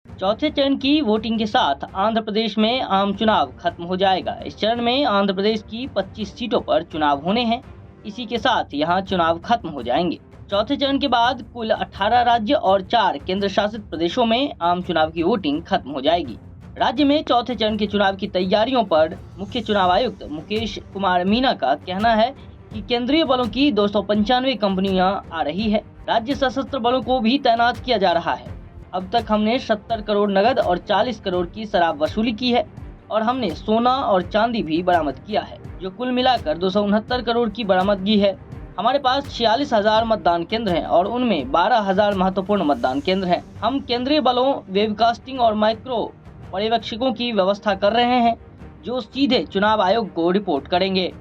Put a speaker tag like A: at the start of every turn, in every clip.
A: चौथे चरण की वोटिंग के साथ आंध्र प्रदेश में आम चुनाव खत्म हो जाएगा। इस चरण में आंध्र प्रदेश की 25 सीटों पर चुनाव होने हैं। इसी के साथ यहां चुनाव खत्म हो जाएंगे। चौथे चरण के बाद कुल 18 राज्य और 4 केंद्र शासित प्रदेशों में आम चुनाव की वोटिंग खत्म हो जाएगी। राज्य में चौथे चरण के चुनाव की तैयारियों पर मुख्य चुनाव आयुक्त मुकेश कुमार मीना का कहना है कि केंद्रीय बलों की 295 कंपनियां आ रही है। राज्य सशस्त्र बलों को भी तैनात किया जा रहा है। अब तक हमने 70 करोड़ नगद और 40 करोड़ की शराब वसूली की है और हमने सोना और चांदी भी बरामद किया है, जो कुल मिलाकर 269 करोड़ की बरामदगी है। हमारे पास 46,000 मतदान केंद्र हैं और उनमें 12,000 महत्वपूर्ण मतदान केंद्र हैं। हम केंद्रीय बलों, वेबकास्टिंग और माइक्रो पर्यवेक्षकों की व्यवस्था कर रहे हैं, जो सीधे चुनाव आयोग को रिपोर्ट करेंगे।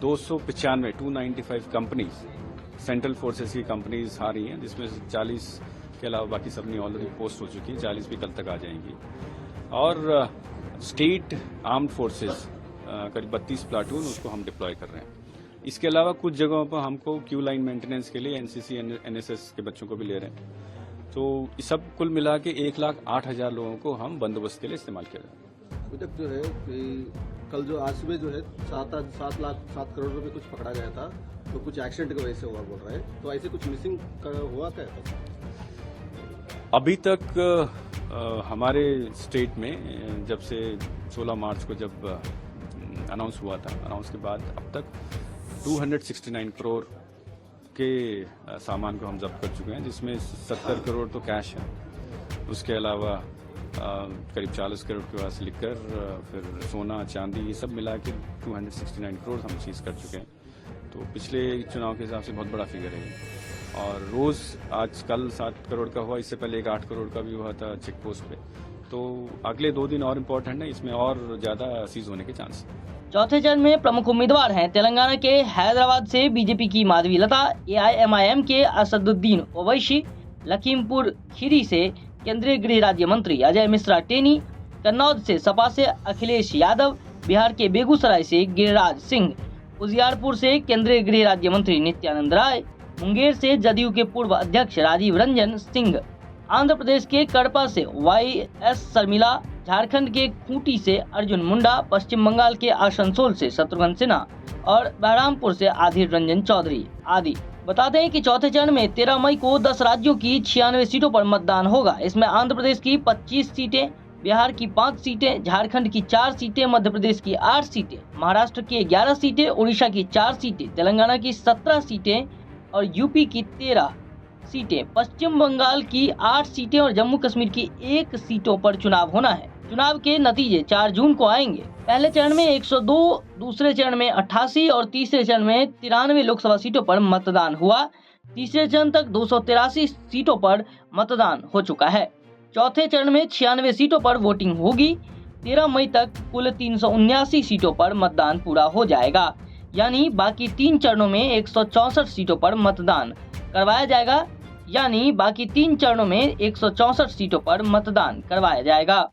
B: 295 कंपनीज, सेंट्रल फोर्सेस की कंपनीज आ रही हैं, जिसमें 40 के अलावा बाकी सबनी ऑलरेडी पोस्ट हो चुकी है। 40 भी कल तक आ जाएंगी। और स्टेट आर्म्ड फोर्सेस करीब 32 प्लाटून उसको हम डिप्लॉय कर रहे हैं। इसके अलावा कुछ जगहों पर हमको क्यू लाइन मेंटेनेंस के लिए एनसीसी एनएसएस के बच्चों को भी ले रहे हैं। तो सब कुल मिला के 1,08,000 लोगों को हम बंदोबस्त के लिए इस्तेमाल किया जाए।
C: अभी तक जो है कि कल जो आज सुबह जो है 7 करोड़ रुपए कुछ पकड़ा गया था, तो कुछ एक्सीडेंट की वजह से हुआ बोल रहे हैं। तो ऐसे कुछ मिसिंग हुआ क्या?
B: अभी तक हमारे स्टेट में जब से 16 मार्च को जब अनाउंस हुआ था, अनाउंस के बाद अब तक 269 करोड़ के सामान को हम जब्त कर चुके हैं, जिसमें 70 करोड़ तो कैश है। उसके अलावा करीब 40 करोड़ के पास लिकर, फिर सोना चांदी, ये सब मिला के 269 करोड़ हम सीज कर चुके हैं। तो पिछले चुनाव के हिसाब से बहुत बड़ा फिगर है। और रोज आज कल 7 करोड़ का हुआ, इससे पहले एक 8 करोड़ का भी हुआ था चेक पोस्ट पे। तो अगले 2 दिन और इम्पोर्टेंट है, इसमें और ज्यादा सीज होने के चांस है।
A: चौथे चरण में प्रमुख उम्मीदवार हैं तेलंगाना के हैदराबाद से बीजेपी की माधवी लता, एआईएमआईएम के असदुद्दीन ओवैसी, लखीमपुर खीरी से केंद्रीय गृह राज्य मंत्री अजय मिश्रा टेनी, कन्नौज से सपा से अखिलेश यादव, बिहार के बेगूसराय से गिरिराज सिंह, उजियारपुर से केंद्रीय गृह राज्य मंत्री नित्यानंद राय, मुंगेर से जदयू के पूर्व अध्यक्ष राजीव रंजन सिंह, आंध्र प्रदेश के कड़पा से वाईएस शर्मिला, झारखंड के खूंटी से अर्जुन मुंडा, पश्चिम बंगाल के आसनसोल से शत्रुघ्न सिन्हा और बहरामपुर से आधिर रंजन चौधरी आदि। बता दें कि चौथे चरण में 13 मई को 10 राज्यों की 96 सीटों पर मतदान होगा। इसमें आंध्र प्रदेश की 25 सीटें, बिहार की 5 सीटें, झारखंड की 4 सीटें, मध्य प्रदेश की 8 सीटें, महाराष्ट्र की 11 सीटें, उड़ीसा की 4 सीटें, तेलंगाना की 17 सीटें और यूपी की 13 सीटें, पश्चिम बंगाल की 8 सीटें और जम्मू कश्मीर की 1 सीटों पर चुनाव होना है। चुनाव के नतीजे 4 जून को आएंगे। पहले चरण में 102, दूसरे चरण में 88 और तीसरे चरण में 93 लोकसभा सीटों पर मतदान हुआ। तीसरे चरण तक 283 सीटों पर मतदान हो चुका है। चौथे चरण में 96 सीटों पर वोटिंग होगी। 13 मई तक कुल 379 सीटों पर मतदान पूरा हो जाएगा, यानी बाकी 3 चरणों में 164 सीटों पर मतदान करवाया जाएगा।